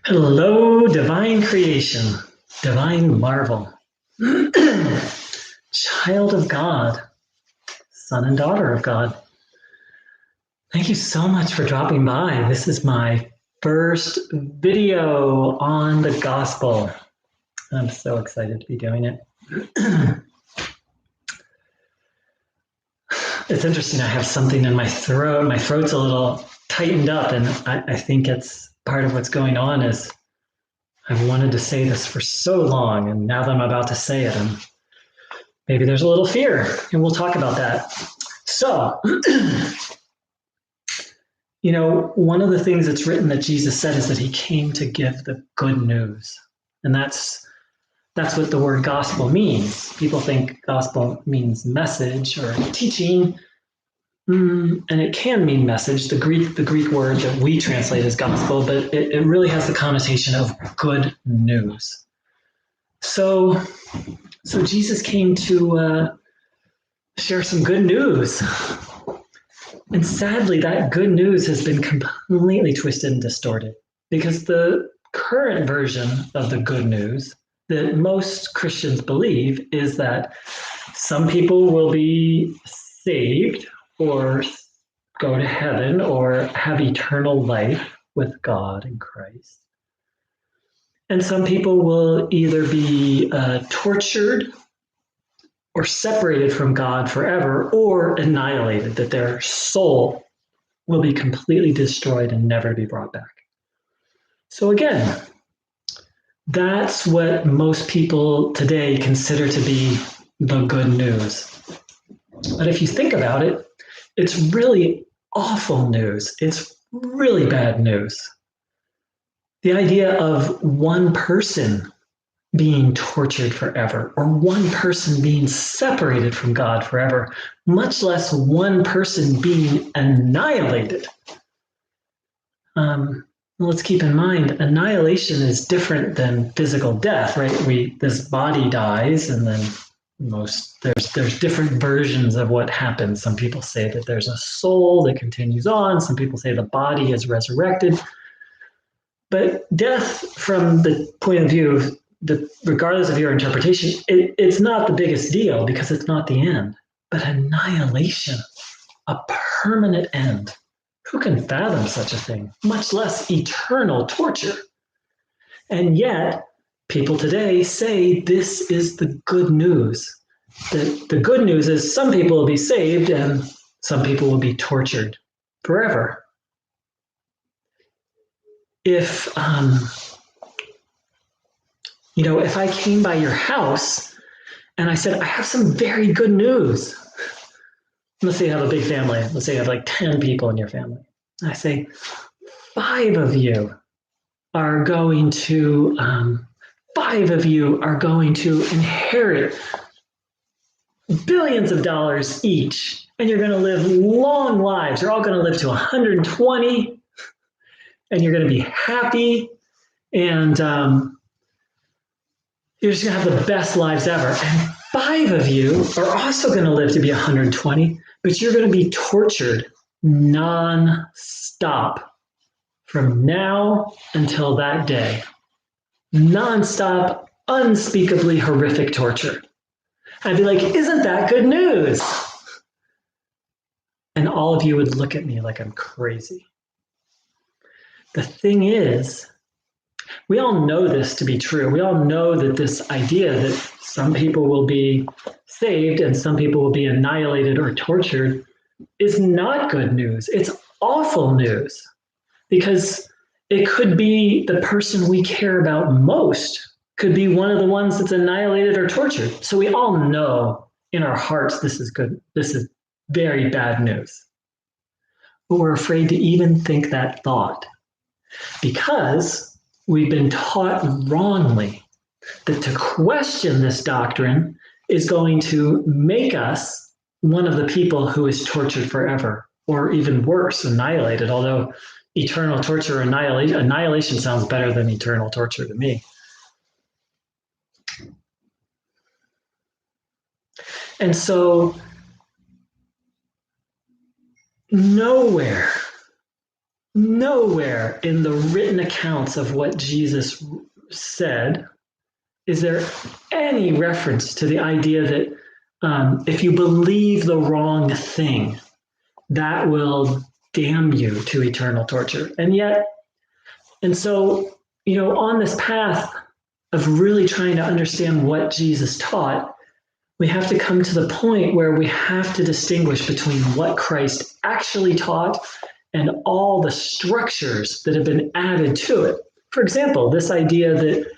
Hello, divine creation, divine marvel, child of God, son and daughter of God. Thank you so much for dropping by. This is my first video on the gospel. I'm so excited to be doing it. It's interesting. I have something in my throat. My throat's a little tightened up, and I think it's part of what's going on is I've wanted to say this for so long, and now that I'm about to say it, maybe there's a little fear, and we'll talk about that. So, one of the things that's written that Jesus said is that he came to give the good news. And that's what the word gospel means. People think gospel means message or teaching, and it can mean message, the Greek word that we translate as gospel, but it really has the connotation of good news. So Jesus came to share some good news. And sadly, that good news has been completely twisted and distorted because the current version of the good news that most Christians believe is that some people will be saved or go to heaven or have eternal life with God in Christ. And some people will either be tortured or separated from God forever, or annihilated, that their soul will be completely destroyed and never be brought back. So again, that's what most people today consider to be the good news. But if you think about it, it's really awful news. It's really bad news. The idea of one person being tortured forever, or one person being separated from God forever, much less one person being annihilated. Let's keep in mind, annihilation is different than physical death, right? This body dies, and then there's different versions of what happens. Some people say that there's a soul that continues on. Some people say the body is resurrected. But death, from the point of view of regardless of your interpretation, it's not the biggest deal because it's not the end. But annihilation, a permanent end, who can fathom such a thing, much less eternal torture? And yet, people today say this is the good news. The good news is some people will be saved and some people will be tortured forever. If I came by your house and I said, I have some very good news. Let's say you have a big family. Let's say you have like 10 people in your family. I say, 5 of you are going to inherit billions of dollars each, and you're going to live long lives. You're all going to live to 120, and you're going to be happy, and you're just going to have the best lives ever. And 5 of you are also going to live to be 120, but you're going to be tortured non-stop from now until that day. Non-stop, unspeakably horrific torture. I'd be like, isn't that good news? And all of you would look at me like I'm crazy. The thing is, we all know this to be true. We all know that this idea that some people will be saved and some people will be annihilated or tortured is not good news. It's awful news because it could be the person we care about most, could be one of the ones that's annihilated or tortured. So we all know in our hearts this is good. This is very bad news. But we're afraid to even think that thought because we've been taught wrongly that to question this doctrine is going to make us one of the people who is tortured forever, or even worse, annihilated. Although eternal torture or annihilation sounds better than eternal torture to me. And so nowhere nowhere in the written accounts of what Jesus said is there any reference to the idea that if you believe the wrong thing, that will damn you to eternal torture. And so, on this path of really trying to understand what Jesus taught, we have to come to the point where we have to distinguish between what Christ actually taught and all the structures that have been added to it. For example, this idea that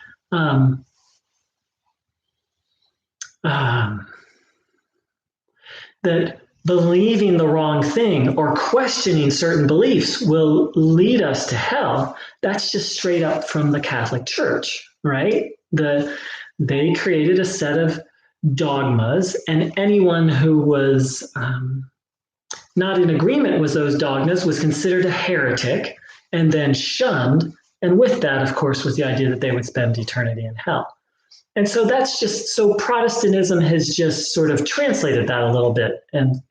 that believing the wrong thing or questioning certain beliefs will lead us to hell, that's just straight up from the Catholic Church, right? They created a set of dogmas, and anyone who was not in agreement with those dogmas was considered a heretic and then shunned. And with that, of course, was the idea that they would spend eternity in hell. And so that's just, so Protestantism has just sort of translated that a little bit. And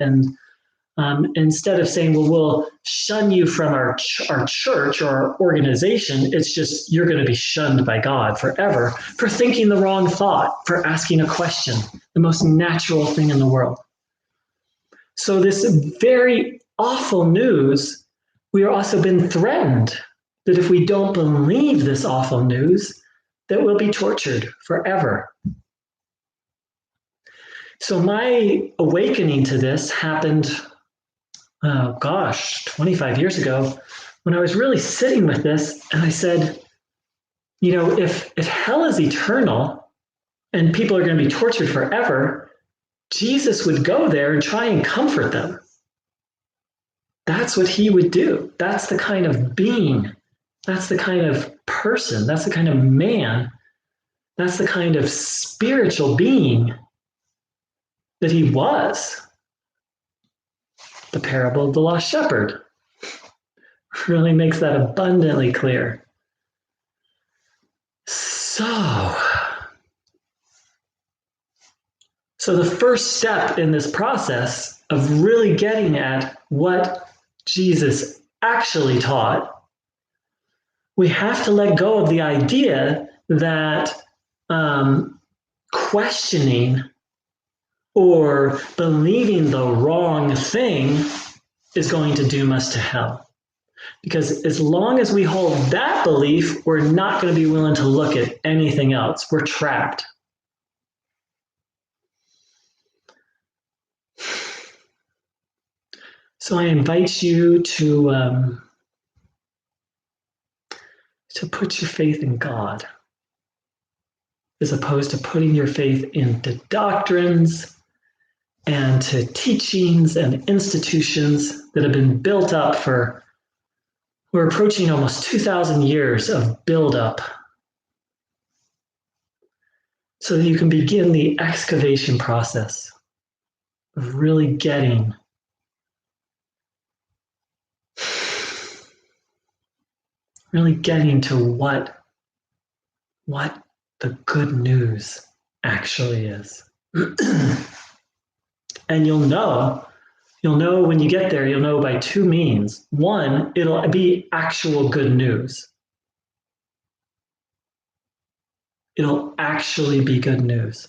instead of saying, well, we'll shun you from our church or our organization, it's just, you're going to be shunned by God forever for thinking the wrong thought, for asking a question, the most natural thing in the world. So this very awful news, we are also been threatened that if we don't believe this awful news, that we'll be tortured forever. So my awakening to this happened, 25 years ago, when I was really sitting with this, and I said, if hell is eternal and people are going to be tortured forever, Jesus would go there and try and comfort them. That's what he would do. That's the kind of being. That's the kind of person. That's the kind of man. That's the kind of spiritual being that he was. The parable of the lost shepherd really makes that abundantly clear. So the first step in this process of really getting at what Jesus actually taught, we have to let go of the idea that questioning or believing the wrong thing is going to doom us to hell. Because as long as we hold that belief, we're not going to be willing to look at anything else. We're trapped. So I invite you to put your faith in God, as opposed to putting your faith into doctrines and to teachings and institutions that have been built up we're approaching almost 2,000 years of buildup, so that you can begin the excavation process of really getting to what the good news actually is. And you'll know when you get there, you'll know by two means. One, it'll be actual good news. It'll actually be good news.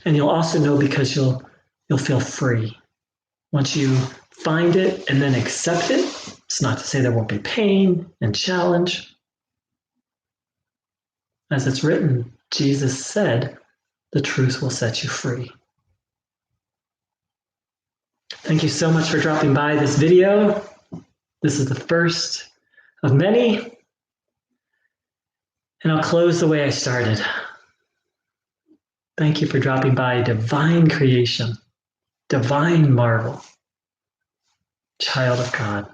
And you'll also know because you'll feel free. Once you find it and then accept it, it's not to say there won't be pain and challenge. As it's written, Jesus said, the truth will set you free. Thank you so much for dropping by this video. This is the first of many. And I'll close the way I started. Thank you for dropping by divine creation, divine marvel, child of God.